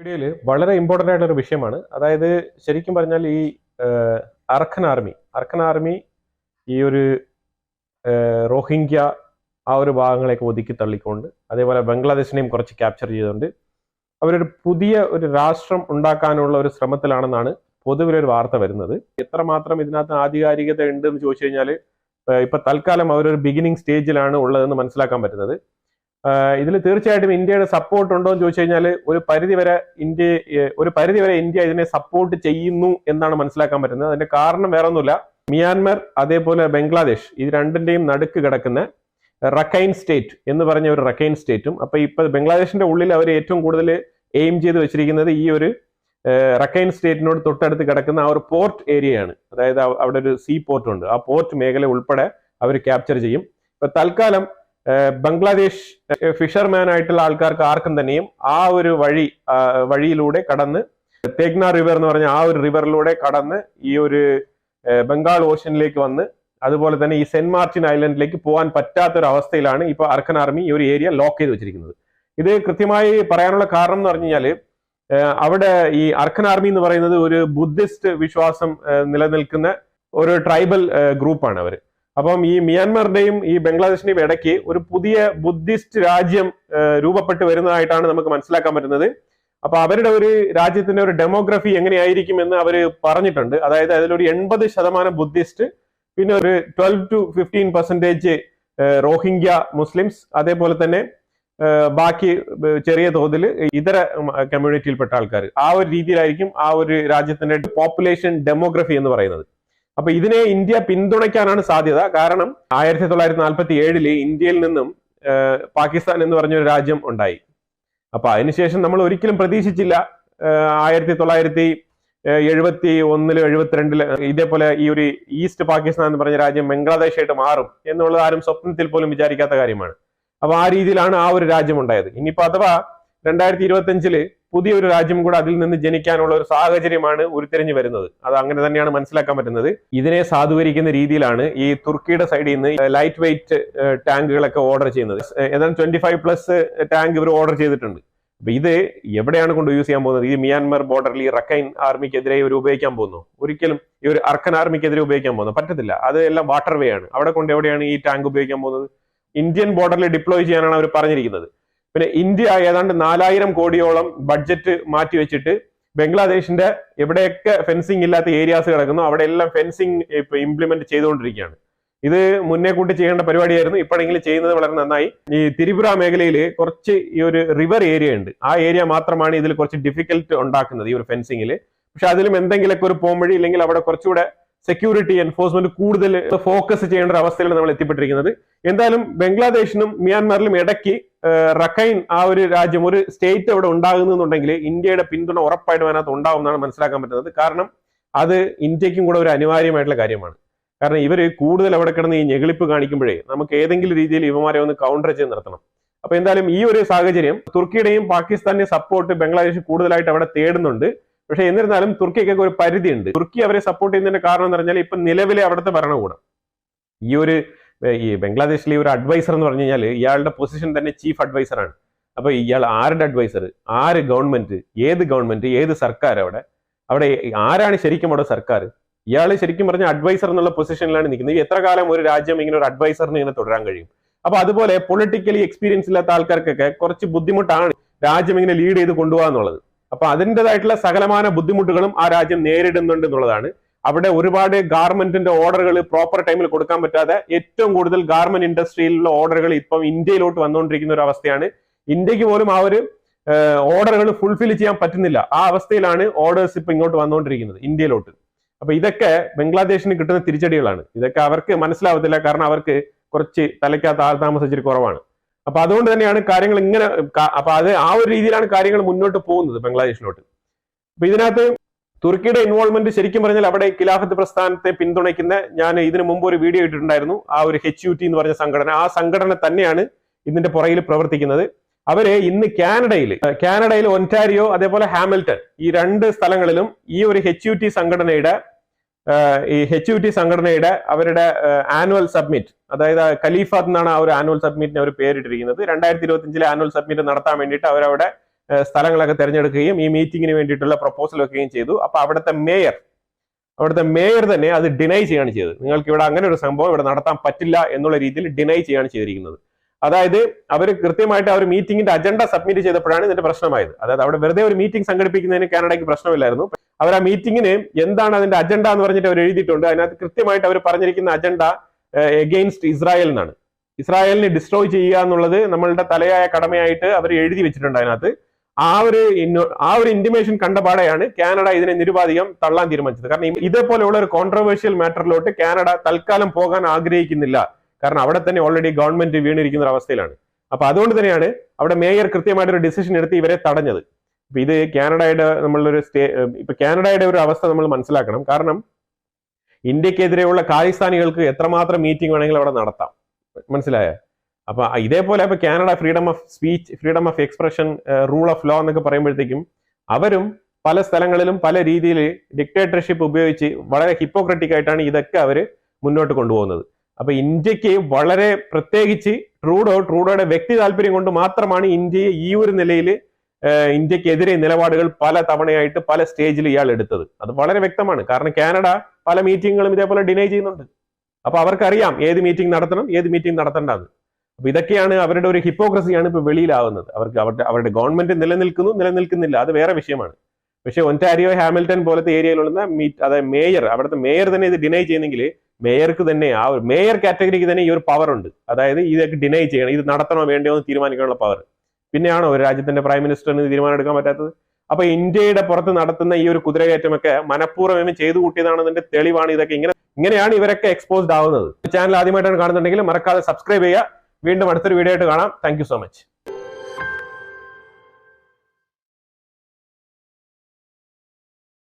വീഡിയോയിൽ വളരെ ഇമ്പോർട്ടൻ്റ് ആയിട്ടുള്ള ഒരു വിഷയമാണ്. അതായത് ശരിക്കും പറഞ്ഞാൽ ഈ അർക്കൻ ആർമി ഈ ഒരു റോഹിംഗ്യ ആ ഒരു ഭാഗങ്ങളെയൊക്കെ ഒതുക്കി തള്ളിക്കൊണ്ട് അതേപോലെ ബംഗ്ലാദേശിനെയും കുറച്ച് ക്യാപ്ചർ ചെയ്തുകൊണ്ട് അവരൊരു പുതിയ ഒരു രാഷ്ട്രം ഉണ്ടാക്കാനുള്ള ഒരു ശ്രമത്തിലാണെന്നാണ് പൊതുവിലൊരു വാർത്ത വരുന്നത്. എത്രമാത്രം ഇതിനകത്ത് ആധികാരികത ഉണ്ട് എന്ന് ചോദിച്ചു കഴിഞ്ഞാൽ ഇപ്പൊ തൽക്കാലം അവരൊരു ബിഗിനിങ് സ്റ്റേജിലാണ് ഉള്ളതെന്ന് മനസ്സിലാക്കാൻ പറ്റുന്നത്. ഇതിൽ തീർച്ചയായിട്ടും ഇന്ത്യയുടെ സപ്പോർട്ട് ഉണ്ടോ എന്ന് ചോദിച്ചു കഴിഞ്ഞാൽ ഒരു പരിധിവരെ ഇന്ത്യ ഇതിനെ സപ്പോർട്ട് ചെയ്യുന്നു എന്നാണ് മനസ്സിലാക്കാൻ പറ്റുന്നത്. അതിന്റെ കാരണം വേറെ ഒന്നുമില്ല, മ്യാൻമർ അതേപോലെ ബംഗ്ലാദേശ് ഇത് രണ്ടിന്റെയും നടുക്ക് കിടക്കുന്ന റക്കൈൻ സ്റ്റേറ്റ് എന്ന് പറഞ്ഞ ഒരു റക്കൈൻ സ്റ്റേറ്റും ഇപ്പൊ ബംഗ്ലാദേശിന്റെ ഉള്ളിൽ അവർ ഏറ്റവും കൂടുതൽ എയിം ചെയ്ത് വെച്ചിരിക്കുന്നത് ഈ ഒരു റക്കൈൻ സ്റ്റേറ്റിനോട് തൊട്ടടുത്ത് കിടക്കുന്ന ആ ഒരു പോർട്ട് ഏരിയയാണ്. അതായത് അവിടെ ഒരു സീ പോർട്ട് ഉണ്ട്, ആ പോർട്ട് മേഖല ഉൾപ്പെടെ അവർ ക്യാപ്ചർ ചെയ്യും. ഇപ്പൊ തൽക്കാലം ബംഗ്ലാദേശ് ഫിഷർമാൻ ആയിട്ടുള്ള ആൾക്കാർക്ക് ആർക്കും തന്നെയും ആ ഒരു വഴിയിലൂടെ കടന്ന് തേഗ്ന റിവർ എന്ന് പറഞ്ഞ ആ ഒരു റിവറിലൂടെ കടന്ന് ഈ ഒരു ബംഗാൾ ഓഷ്യനിലേക്ക് വന്ന് അതുപോലെ തന്നെ ഈ സെന്റ് മാർട്ടിൻ ഐലൻഡിലേക്ക് പോകാൻ പറ്റാത്തൊരു അവസ്ഥയിലാണ് ഇപ്പൊ അർക്കൻ ആർമി ഈ ഒരു ഏരിയ ലോക്ക് ചെയ്ത് വെച്ചിരിക്കുന്നത്. ഇത് കൃത്യമായി പറയാനുള്ള കാരണം എന്ന് പറഞ്ഞു കഴിഞ്ഞാൽ അവിടെ ഈ അർക്കൻ ആർമി എന്ന് പറയുന്നത് ഒരു ബുദ്ധിസ്റ്റ് വിശ്വാസം നിലനിൽക്കുന്ന ഒരു ട്രൈബൽ ഗ്രൂപ്പാണ് അവർ. അപ്പം ഈ മ്യാൻമറിന്റെയും ഈ ബംഗ്ലാദേശിന്റെയും ഇടയ്ക്ക് ഒരു പുതിയ ബുദ്ധിസ്റ്റ് രാജ്യം രൂപപ്പെട്ടു വരുന്നതായിട്ടാണ് നമുക്ക് മനസ്സിലാക്കാൻ പറ്റുന്നത്. അപ്പൊ അവരുടെ ഒരു രാജ്യത്തിന്റെ ഒരു ഡെമോഗ്രഫി എങ്ങനെയായിരിക്കും എന്ന് അവർ പറഞ്ഞിട്ടുണ്ട്. അതായത് അതിലൊരു 80% ബുദ്ധിസ്റ്റ്, പിന്നെ ഒരു 12 to 15% റോഹിംഗ്യ മുസ്ലിംസ്, അതേപോലെ തന്നെ ബാക്കി ചെറിയ തോതിൽ ഇതര കമ്മ്യൂണിറ്റിയിൽപ്പെട്ട ആൾക്കാർ. ആ ഒരു രീതിയിലായിരിക്കും ആ ഒരു രാജ്യത്തിന്റെ പോപ്പുലേഷൻ ഡെമോഗ്രഫി എന്ന് പറയുന്നത്. അപ്പൊ ഇതിനെ ഇന്ത്യ പിന്തുണയ്ക്കാനാണ് സാധ്യത. കാരണം 1947 ഇന്ത്യയിൽ നിന്നും പാകിസ്ഥാൻ എന്ന് പറഞ്ഞൊരു രാജ്യം ഉണ്ടായി. അപ്പൊ അതിനുശേഷം നമ്മൾ ഒരിക്കലും പ്രതീക്ഷിച്ചില്ല 1971 72 ഇതേപോലെ ഈ ഒരു ഈസ്റ്റ് പാകിസ്ഥാൻ എന്ന് പറഞ്ഞ രാജ്യം ബംഗ്ലാദേശായിട്ട് മാറും എന്നുള്ളത് ആരും സ്വപ്നത്തിൽ പോലും വിചാരിക്കാത്ത കാര്യമാണ്. അപ്പൊ ആ രീതിയിലാണ് ആ ഒരു രാജ്യം ഉണ്ടായത്. ഇനിയിപ്പോ അഥവാ 2025 പുതിയൊരു രാജ്യം കൂടെ അതിൽ നിന്ന് ജനിക്കാനുള്ള ഒരു സാഹചര്യമാണ് ഉരുത്തിരിഞ്ഞു വരുന്നത്. അത് അങ്ങനെ തന്നെയാണ് മനസ്സിലാക്കാൻ പറ്റുന്നത്. ഇതിനെ സാധൂകരിക്കുന്ന രീതിയിലാണ് ഈ തുർക്കിയുടെ സൈഡിൽ നിന്ന് ലൈറ്റ് വെയിറ്റ് ടാങ്കുകളൊക്കെ ഓർഡർ ചെയ്യുന്നത്. ഏതാണ്ട് 25+ ടാങ്ക് ഇവർ ഓർഡർ ചെയ്തിട്ടുണ്ട്. അപ്പൊ ഇത് എവിടെയാണ് കൊണ്ട് യൂസ് ചെയ്യാൻ പോകുന്നത്? ഈ മ്യാൻമർ ബോർഡറിൽ ഈ റക്കൈൻ ആർമിക്കെതിരെ ഇവർ ഉപയോഗിക്കാൻ പോകുന്നു? ഒരിക്കലും ഈ ഒരു അർക്കൻ ആർമിക്കെതിരെ ഉപയോഗിക്കാൻ പോകുന്നു പറ്റത്തില്ല. അത് എല്ലാം വാട്ടർ വേ ആണ്. അവിടെ കൊണ്ട് എവിടെയാണ് ഈ ടാങ്ക് ഉപയോഗിക്കാൻ പോകുന്നത്? ഇന്ത്യൻ ബോർഡറിൽ ഡിപ്ലോയ് ചെയ്യാനാണ് അവർ പറഞ്ഞിരിക്കുന്നത്. പിന്നെ ഇന്ത്യ ഏതാണ്ട് 4000 കോടിയോളം ബഡ്ജറ്റ് മാറ്റി വെച്ചിട്ട് ബംഗ്ലാദേശിന്റെ എവിടെയൊക്കെ ഫെൻസിങ് ഇല്ലാത്ത ഏരിയാസ് കിടക്കുന്നു അവിടെ എല്ലാം ഫെൻസിങ് ഇപ്പൊ ഇംപ്ലിമെന്റ് ചെയ്തുകൊണ്ടിരിക്കുകയാണ്. ഇത് മുന്നേ കൂട്ടി ചെയ്യേണ്ട പരിപാടിയായിരുന്നു, ഇപ്പോഴെങ്കിലും ചെയ്യുന്നത് വളരെ നന്നായി. ഈ തിരുപുര മേഖലയിൽ കുറച്ച് ഈ ഒരു റിവർ ഏരിയ ഉണ്ട്, ആ ഏരിയ മാത്രമാണ് ഇതിൽ കുറച്ച് ഡിഫിക്കൽട്ട് ഉണ്ടാക്കുന്നത് ഈ ഒരു ഫെൻസിങ്ങിൽ. പക്ഷെ അതിലും എന്തെങ്കിലുമൊക്കെ ഒരു പോംവഴി ഇല്ലെങ്കിൽ അവിടെ കുറച്ചുകൂടെ സെക്യൂരിറ്റി എൻഫോഴ്സ്മെന്റ് കൂടുതൽ ഫോക്കസ് ചെയ്യേണ്ട ഒരു അവസ്ഥയിലാണ് നമ്മൾ എത്തിപ്പെട്ടിരിക്കുന്നത്. എന്തായാലും ബംഗ്ലാദേശിനും മ്യാൻമറിലും ഇടയ്ക്ക് റക്കൈൻ ആ ഒരു രാജ്യം ഒരു സ്റ്റേറ്റ് അവിടെ ഉണ്ടാകുന്നുണ്ടെങ്കിൽ ഇന്ത്യയുടെ പിന്തുണ ഉറപ്പായിട്ടും അതിനകത്ത് ഉണ്ടാവും എന്നാണ് മനസ്സിലാക്കാൻ പറ്റുന്നത്. കാരണം അത് ഇന്ത്യക്കും കൂടെ ഒരു അനിവാര്യമായിട്ടുള്ള കാര്യമാണ്. കാരണം ഇവര് കൂടുതൽ അവിടെ കിടന്ന് ഈ ഞെളിപ്പ് കാണിക്കുമ്പോഴേ നമുക്ക് ഏതെങ്കിലും രീതിയിൽ ഇവമാരെ ഒന്ന് കൗണ്ടർ ചെയ്ത് നിർത്തണം. അപ്പൊ എന്തായാലും ഈ ഒരു സാഹചര്യം തുർക്കിയുടെയും പാകിസ്ഥാന്റെയും സപ്പോർട്ട് ബംഗ്ലാദേശ് കൂടുതലായിട്ട് അവിടെ തേടുന്നുണ്ട്. പക്ഷെ എന്നിരുന്നാലും തുർക്കിക്കൊക്കെ ഒരു പരിധിയുണ്ട്. തുർക്കി അവരെ സപ്പോർട്ട് ചെയ്യുന്നതിന്റെ കാരണം എന്ന് പറഞ്ഞാൽ ഇപ്പൊ നിലവിലെ അവിടുത്തെ ഭരണകൂടം ഈ ബംഗ്ലാദേശിലെ ഒരു അഡ്വൈസർ എന്ന് പറഞ്ഞു കഴിഞ്ഞാൽ ഇയാളുടെ പൊസിഷൻ തന്നെ ചീഫ് അഡ്വൈസർ ആണ്. അപ്പൊ ഇയാൾ ആരുടെ അഡ്വൈസർ? ആര് ഗവൺമെന്റ്? ഏത് സർക്കാർ? അവിടെ ആരാണ് ശരിക്കും അവിടെ സർക്കാർ? ഇയാൾ ശരിക്കും പറഞ്ഞ അഡ്വൈസർ എന്നുള്ള പൊസിഷനിലാണ് നിൽക്കുന്നത്. എത്ര കാലം ഒരു രാജ്യം ഇങ്ങനെ ഒരു അഡ്വൈസറിന് ഇങ്ങനെ തുടരാൻ കഴിയും? അപ്പൊ അതുപോലെ പൊളിറ്റിക്കലി എക്സ്പീരിയൻസ് ഇല്ലാത്ത ആൾക്കാർക്കൊക്കെ കുറച്ച് ബുദ്ധിമുട്ടാണ് രാജ്യം ഇങ്ങനെ ലീഡ് ചെയ്ത് കൊണ്ടുപോകാന്നുള്ളത്. അപ്പൊ അതിൻ്റെതായിട്ടുള്ള സകലമാന ബുദ്ധിമുട്ടുകളും ആ രാജ്യം നേരിടുന്നുണ്ട് എന്നുള്ളതാണ്. അവിടെ ഒരുപാട് ഗാർമെന്റിന്റെ ഓർഡറുകൾ പ്രോപ്പർ ടൈമിൽ കൊടുക്കാൻ പറ്റാതെ ഏറ്റവും കൂടുതൽ ഗാർമെന്റ് ഇൻഡസ്ട്രിയിലുള്ള ഓർഡറുകൾ ഇപ്പം ഇന്ത്യയിലോട്ട് വന്നുകൊണ്ടിരിക്കുന്ന ഒരു അവസ്ഥയാണ്. ഇന്ത്യക്ക് പോലും ആ ഒരു ഓർഡറുകൾ ഫുൾഫിൽ ചെയ്യാൻ പറ്റുന്നില്ല. ആ അവസ്ഥയിലാണ് ഓർഡേഴ്സ് ഇപ്പൊ ഇങ്ങോട്ട് വന്നുകൊണ്ടിരിക്കുന്നത് ഇന്ത്യയിലോട്ട്. അപ്പൊ ഇതൊക്കെ ബംഗ്ലാദേശിന് കിട്ടുന്ന തിരിച്ചടികളാണ്. ഇതൊക്കെ അവർക്ക് മനസ്സിലാവത്തില്ല, കാരണം അവർക്ക് കുറച്ച് തലയ്ക്കകത്ത് ആൾതാമസം ഇച്ചിരി കുറവാണ്. അപ്പൊ അതുകൊണ്ട് തന്നെയാണ് കാര്യങ്ങൾ ഇങ്ങനെ. അപ്പൊ അത് ആ ഒരു രീതിയിലാണ് കാര്യങ്ങൾ മുന്നോട്ട് പോകുന്നത് ബംഗ്ലാദേശിലോട്ട്. അപ്പൊ ഇതിനകത്ത് തുർക്കിയുടെ ഇൻവോൾവ്മെന്റ് ശരിക്കും പറഞ്ഞാൽ അവിടെ ഖിലാഫത്ത് പ്രസ്ഥാനത്തെ പിന്തുണയ്ക്കുന്ന, ഞാൻ ഇതിനു മുമ്പ് ഒരു വീഡിയോ ഇട്ടിട്ടുണ്ടായിരുന്നു, ആ ഒരു HUT എന്ന് പറഞ്ഞ സംഘടന, ആ സംഘടന തന്നെയാണ് ഇതിന്റെ പുറകിൽ പ്രവർത്തിക്കുന്നത്. അവര് ഇന്ന് കാനഡയിൽ ഒൻറ്റാരിയോ അതേപോലെ ഹാമിൽട്ടൺ ഈ 2 സ്ഥലങ്ങളിലും ഈ ഒരു HUT സംഘടനയുടെ അവരുടെ ആനുവൽ സബ്മിറ്റ്, അതായത് ഖലീഫത്ത് എന്നാണ് ആ ഒരു ആനുവൽ സബ്മിറ്റിന് അവർ പേരിട്ടിരിക്കുന്നത്. 2025 ആനുവൽ സബ്മിറ്റ് നടത്താൻ വേണ്ടിയിട്ട് അവരവിടെ സ്ഥലങ്ങളൊക്കെ തിരഞ്ഞെടുക്കുകയും ഈ മീറ്റിങ്ങിന് വേണ്ടിയിട്ടുള്ള പ്രപ്പോസൽ വെക്കുകയും ചെയ്തു. അപ്പൊ അവിടുത്തെ മേയർ തന്നെ അത് ഡിനൈ ചെയ്യാണ് ചെയ്തത്. നിങ്ങൾക്ക് ഇവിടെ അങ്ങനെ ഒരു സംഭവം ഇവിടെ നടത്താൻ പറ്റില്ല എന്നുള്ള രീതിയിൽ ഡിനൈ ചെയ്യാണ് ചെയ്തിരിക്കുന്നത്. അതായത് അവർ കൃത്യമായിട്ട് അവർ മീറ്റിംഗിന്റെ അജണ്ട സബ്മിറ്റ് ചെയ്തപ്പോഴാണ് ഇതിന്റെ പ്രശ്നമായത്. അതായത് അവിടെ വെറുതെ ഒരു മീറ്റിംഗ് സംഘടിപ്പിക്കുന്നതിന് കാനഡയ്ക്ക് പ്രശ്നമില്ലായിരുന്നു. അവർ ആ മീറ്റിംഗിന് എന്താണ് അതിന്റെ അജണ്ട എന്ന് പറഞ്ഞിട്ട് അവർ എഴുതിയിട്ടുണ്ട്. അതിനകത്ത് കൃത്യമായിട്ട് അവർ പറഞ്ഞിരിക്കുന്ന അജണ്ട എഗെയിൻസ്റ്റ് ഇസ്രായേൽ എന്നാണ്. ഇസ്രായേലിനെ ഡിസ്ട്രോയ് ചെയ്യുക എന്നുള്ളത് നമ്മളുടെ തലയായ കടമയായിട്ട് അവർ എഴുതി വെച്ചിട്ടുണ്ട് അതിനകത്ത്. ആ ഒരു ഇന്റിമേഷൻ കണ്ടപാടെയാണ് കാനഡ ഇതിനെ നിരുപാധികം തള്ളാൻ തീരുമാനിച്ചത്. കാരണം ഇതേപോലെയുള്ള ഒരു കോൺട്രവേഴ്ഷ്യൽ മാറ്ററിലോട്ട് കാനഡ തൽക്കാലം പോകാൻ ആഗ്രഹിക്കുന്നില്ല. കാരണം അവിടെ തന്നെ ഓൾറെഡി ഗവൺമെന്റ് വീണിരിക്കുന്ന ഒരു അവസ്ഥയിലാണ്. അപ്പൊ അതുകൊണ്ട് തന്നെയാണ് അവിടെ മേയർ കൃത്യമായിട്ട് ഒരു ഡിസിഷൻ എടുത്ത് ഇവരെ തടഞ്ഞത്. അപ്പൊ ഇത് കാനഡയുടെ കാനഡയുടെ ഒരു അവസ്ഥ നമ്മൾ മനസ്സിലാക്കണം. കാരണം ഇന്ത്യക്കെതിരെയുള്ള ഖാലിസ്ഥാനികൾക്ക് എത്രമാത്രം മീറ്റിംഗ് വേണമെങ്കിലും അവിടെ നടത്താം, മനസ്സിലായ? അപ്പൊ ഇതേപോലെ ഇപ്പൊ Canada freedom of speech, freedom of expression, rule of law എന്നൊക്കെ പറയുമ്പോഴത്തേക്കും അവരും പല സ്ഥലങ്ങളിലും പല രീതിയിൽ ഡിക്റ്റേറ്റർഷിപ്പ് ഉപയോഗിച്ച് വളരെ ഹിപ്പോക്രറ്റിക് ആയിട്ടാണ് ഇതൊക്കെ അവർ മുന്നോട്ട് കൊണ്ടുപോകുന്നത്. അപ്പൊ ഇന്ത്യക്ക് വളരെ പ്രത്യേകിച്ച് ട്രൂഡോയുടെ വ്യക്തി താല്പര്യം കൊണ്ട് മാത്രമാണ് ഇന്ത്യയെ ഈ ഒരു നിലയിൽ ഇന്ത്യക്കെതിരെ നിലപാടുകൾ പല തവണയായിട്ട് പല സ്റ്റേജിൽ ഇയാൾ എടുത്തത്. അത് വളരെ വ്യക്തമാണ്. കാരണം കാനഡ പല മീറ്റിങ്ങുകളും ഇതേപോലെ ഡിനൈ ചെയ്യുന്നുണ്ട്. അപ്പൊ അവർക്കറിയാം ഏത് മീറ്റിംഗ് നടത്തണം, ഏത് മീറ്റിംഗ് നടത്തേണ്ടത്. അപ്പൊ ഇതൊക്കെയാണ് അവരുടെ ഒരു ഹിപ്പോക്രസിയാണ് ഇപ്പൊ വെളിയിലാവുന്നത്. അവരുടെ ഗവൺമെന്റ് നിലനിൽക്കുന്നില്ല, അത് വേറെ വിഷയമാണ്. പക്ഷെ ഒന്റാരിയോ, ഹാമിൽട്ടൺ പോലത്തെ ഏരിയയിലുള്ള അതായത് അവിടുത്തെ മേയർ തന്നെ ഇത് ഡിനൈ ചെയ്യുന്നെങ്കിൽ മേയർക്ക് തന്നെ ആ ഒരു മേയർ കാറ്റഗറിക്ക് തന്നെ ഈ ഒരു പവർ ഉണ്ട്. അതായത് ഇതൊക്കെ ഡിനൈ ചെയ്യണം, ഇത് നടത്തണോ വേണ്ടയോ എന്ന് തീരുമാനിക്കാനുള്ള പവർ. പിന്നെയാണോ ഒരു രാജ്യത്തിന്റെ പ്രൈം മിനിസ്റ്ററിന് തീരുമാനം എടുക്കാൻ പറ്റാത്തത്? അപ്പൊ ഇന്ത്യയുടെ പുറത്ത് നടത്തുന്ന ഈ ഒരു കുതിരകയറ്റമൊക്കെ മനഃപൂർവ്വം ചെയ്തു കൂട്ടിയതാണെന്നതിന്റെ തെളിവാണ് ഇതൊക്കെ. ഇങ്ങനെയാണ് ഇവരൊക്കെ എക്സ്പോസ്ഡ് ആവുന്നത്. ചാനൽ ആദ്യമായിട്ടാണ് കാണുന്നുണ്ടെങ്കിൽ മറക്കാതെ സബ്സ്ക്രൈബ് ചെയ്യുക. വീണ്ടും അടുത്തൊരു വീഡിയോ ആയിട്ട് കാണാം. Thank you so much.